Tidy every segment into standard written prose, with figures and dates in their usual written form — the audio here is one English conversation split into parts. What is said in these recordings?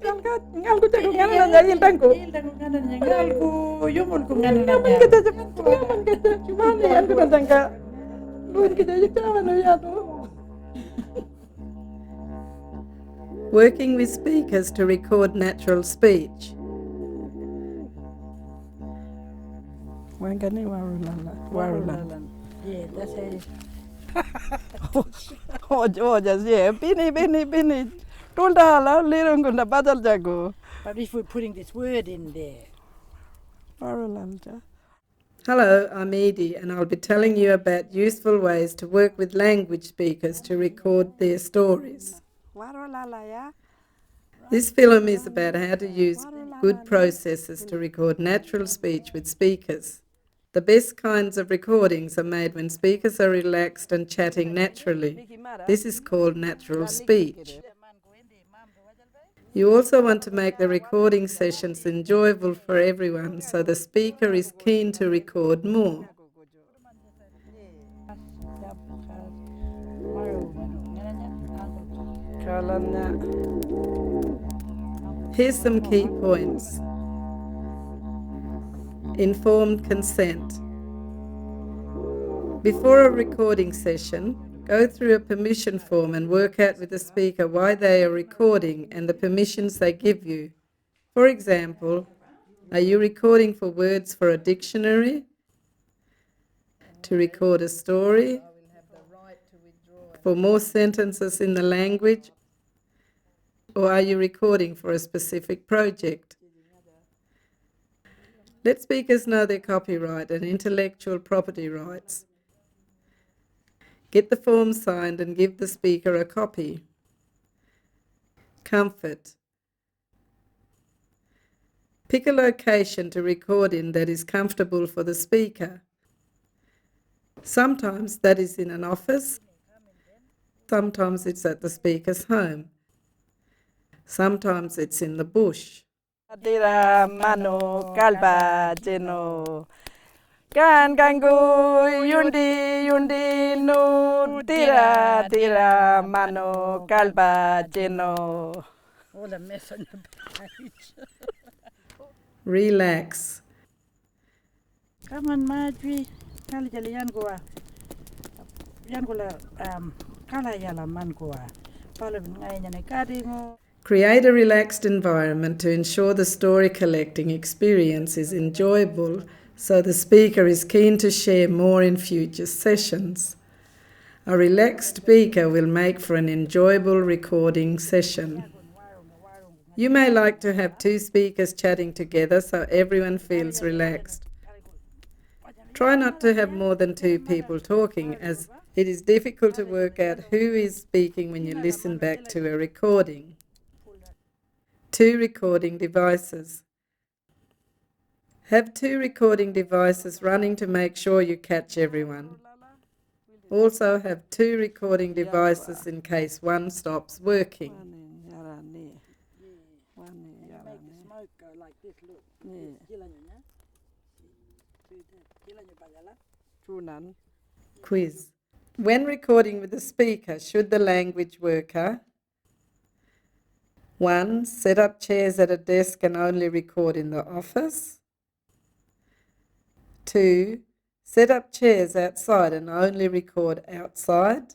ngalku te ko ngana na ildan ko ildan ko ngana ngalku yumul ko ngana na man kita man kita cuma ni yang kita tangka luin kita kita mana ya tu. Working with speakers to record natural speech. Wangani warulan. Yeah, that's it. Oh, just yeah. Bini. Tulda lirung kunda badal jago. But if we're putting this word in there. Warulan. Hello, I'm Edie, and I'll be telling you about useful ways to work with language speakers to record their stories. This film is about how to use good processes to record natural speech with speakers. The best kinds of recordings are made when speakers are relaxed and chatting naturally. This is called natural speech. You also want to make the recording sessions enjoyable for everyone, so the speaker is keen to record more. Here's some key points. Informed consent. Before a recording session, go through a permission form and work out with the speaker why they are recording and the permissions they give you. For example, are you recording for words for a dictionary? To record a story? For more sentences in the language? Or are you recording for a specific project? Let speakers know their copyright and intellectual property rights. Get the form signed and give the speaker a copy. Comfort. Pick a location to record in that is comfortable for the speaker. Sometimes that is in an office. Sometimes it's at the speaker's home. Sometimes it's in the bush. Tira mano kalba jeno kan kanggu yundi no tira mano kalba jeno. All a mess on the page. Relax. Come on, Marjorie. Kali jali yan gua kala yala man gua. Pala ngai nyane kadingo. Create a relaxed environment to ensure the story collecting experience is enjoyable, so the speaker is keen to share more in future sessions. A relaxed speaker will make for an enjoyable recording session. You may like to have two speakers chatting together so everyone feels relaxed. Try not to have more than two people talking, as it is difficult to work out who is speaking when you listen back to a recording. Two recording devices. Have two recording devices running to make sure you catch everyone. Also have two recording devices in case one stops working. Quiz. When recording with the speaker, should the language worker 1. Set up chairs at a desk and only record in the office. 2. Set up chairs outside and only record outside.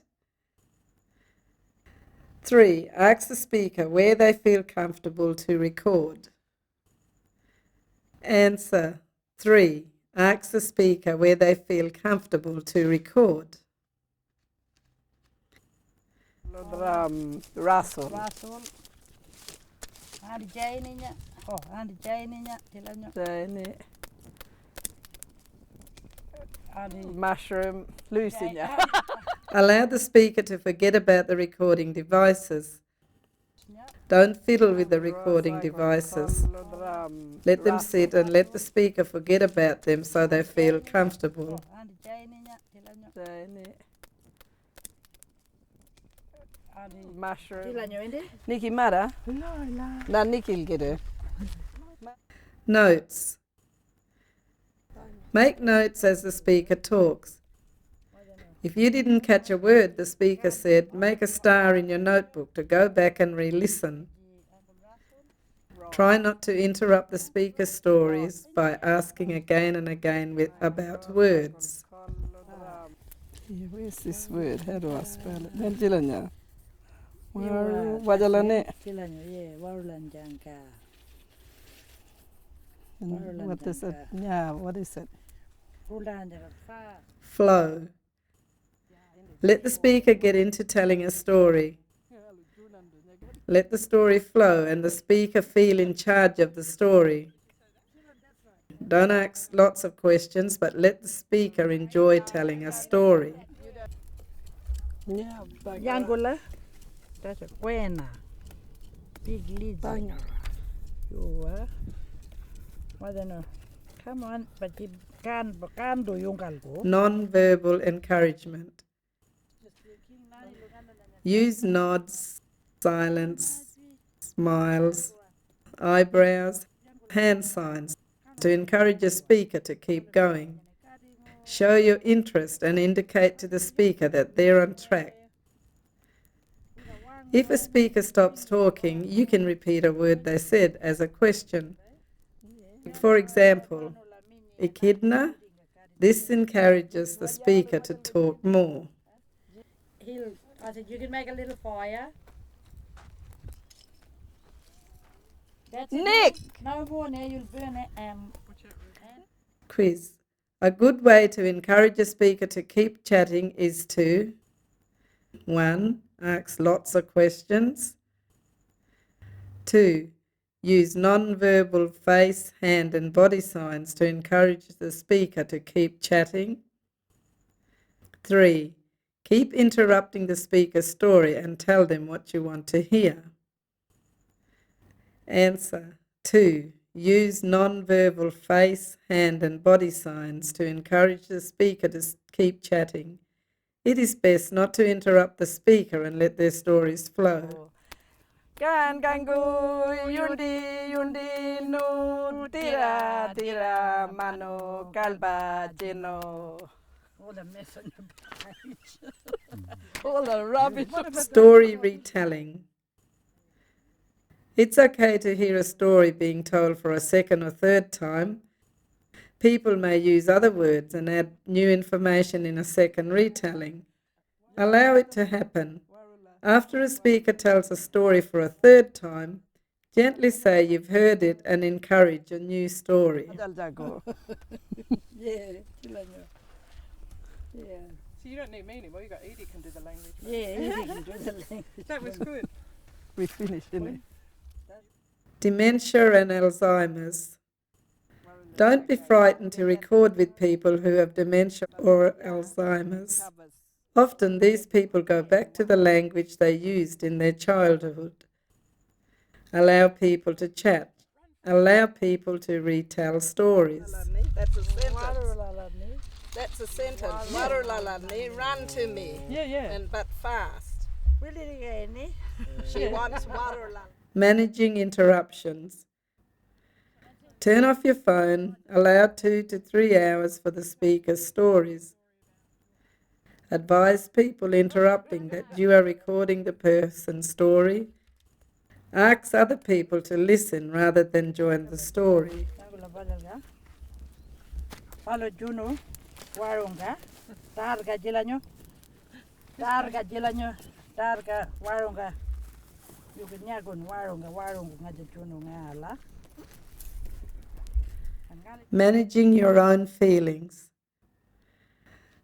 3. Ask the speaker where they feel comfortable to record. Answer 3. Ask the speaker where they feel comfortable to record. Russell. Andi jaininya. Oh, andi jaininya tilanyo. Mushroom Lucinya. Allow the speaker to forget about the recording devices. Don't fiddle with the recording devices. Let them sit and let the speaker forget about them so they feel comfortable. Mushroom. Niki Mara? Na Nikil gede. Notes. Make notes as the speaker talks. If you didn't catch a word the speaker said, make a star in your notebook to go back and re-listen. Try not to interrupt the speaker's stories by asking again and again about words. Yeah, where's this word? How do I spell it? Nanjilanya. Iwa, Wajalane. Jilanyo, yeah, Warulanjanka. What is it? Yeah, what is it? Rulanjaka. Flow. Let the speaker get into telling a story. Let the story flow and the speaker feel in charge of the story. Don't ask lots of questions, but let the speaker enjoy telling a story. Yeah, Yangula. That's a quena. Big lizard. You are. What I know. Come on, but you can't do yung kalko. Non-verbal encouragement. Use nods, silence, smiles, eyebrows, hand signs to encourage a speaker to keep going. Show your interest and indicate to the speaker that they're on track. If a speaker stops talking, you can repeat a word they said as a question. For example, Echidna, this encourages the speaker to talk more. I said, you can make a little fire. That's Nick! No more now, you'll burn it. Quiz. A good way to encourage a speaker to keep chatting is to 1. Ask lots of questions. 2. Use non-verbal face, hand and body signs to encourage the speaker to keep chatting. 3. Keep interrupting the speaker's story and tell them what you want to hear. Answer. 2. Use non-verbal face, hand and body signs to encourage the speaker to keep chatting. It is best not to interrupt the speaker and let their stories flow. Kan kanggu yundi nu tira mano kalba jeno. All the mess on the page. All the rubbish. Story retelling. It's okay to hear a story being told for a second or third time. People may use other words and add new information in a second retelling. Allow it to happen. After a speaker tells a story for a third time, gently say you've heard it and encourage a new story. Yeah. So you don't need me anymore, you got Edie can do the language. Yeah, you can do the language. That was good. We finished, didn't Dementia and Alzheimer's. Don't be frightened to record with people who have dementia or Alzheimer's. Often these people go back to the language they used in their childhood. Allow people to chat. Allow people to retell stories. That's a sentence. That's a sentence. Warulalani, run to me. Yeah. But fast. She wants warulalani. Managing interruptions. Turn off your phone. Allow 2 to 3 hours for the speaker's stories. Advise people interrupting that you are recording the person's story. Ask other people to listen rather than join the story. Follow Juno, Warunga, Targa Jilanyo, Targa Warunga. You can yagun Warunga, Juno Ngala. Managing your own feelings.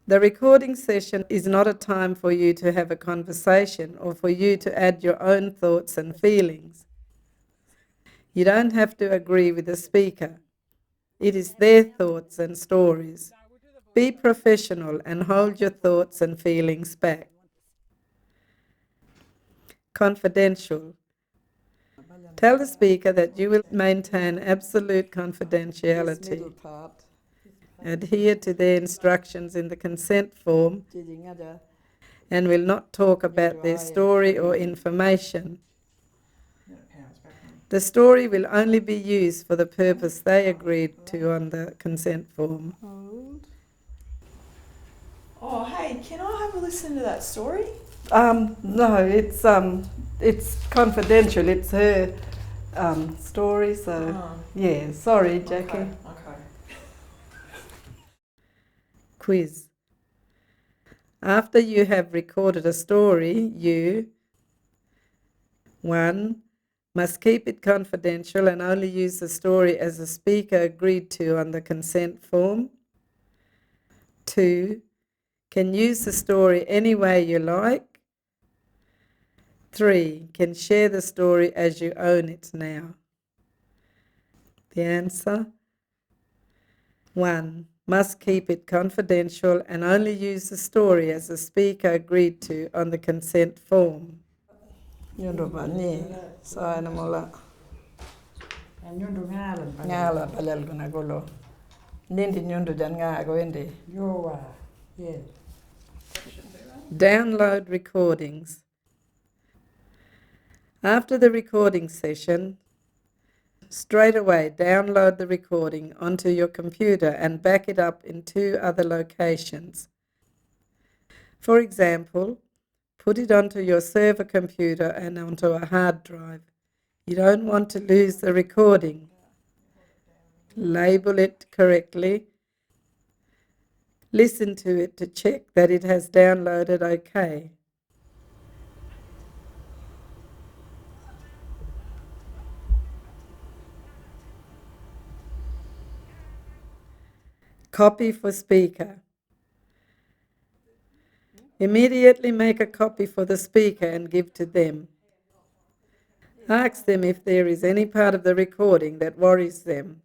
The recording session is not a time for you to have a conversation or for you to add your own thoughts and feelings. You don't have to agree with the speaker. It is their thoughts and stories. Be professional and hold your thoughts and feelings back. Confidential. Tell the speaker that you will maintain absolute confidentiality. Adhere to their instructions in the consent form and will not talk about their story or information. The story will only be used for the purpose they agreed to on the consent form. Oh, hey, can I have a listen to that story? No, it's confidential. It's her story, so yeah, sorry, Jackie. Okay. Quiz. After you have recorded a story, you 1. Must keep it confidential and only use the story as the speaker agreed to on the consent form. 2. Can use the story any way you like. 3. Can share the story as you own it now. The answer? 1. Must keep it confidential and only use the story as the speaker agreed to on the consent form. Nyundo bani, sa ana mola. Nyundu ngalan pa. Ngala palal guna golo. Nindi nyundo jan nga wende. Yo yeah. Download recordings. After the recording session, straight away download the recording onto your computer and back it up in 2 other locations. For example, put it onto your server computer and onto a hard drive. You don't want to lose the recording. Label it correctly. Listen to it to check that it has downloaded okay. Copy for speaker. Immediately make a copy for the speaker and give to them. Ask them if there is any part of the recording that worries them.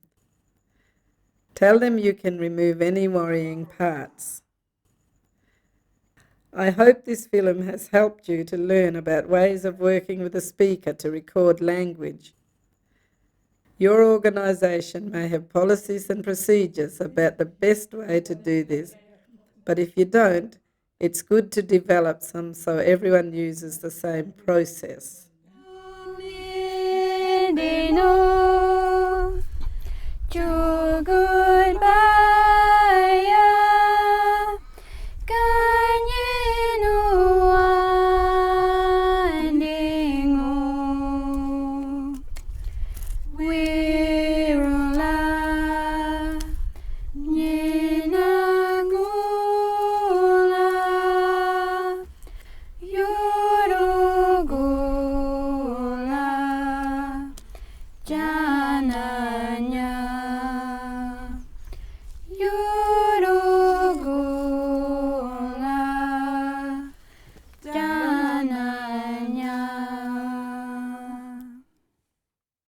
Tell them you can remove any worrying parts. I hope this film has helped you to learn about ways of working with a speaker to record language. Your organisation may have policies and procedures about the best way to do this, but if you don't, it's good to develop some so everyone uses the same process.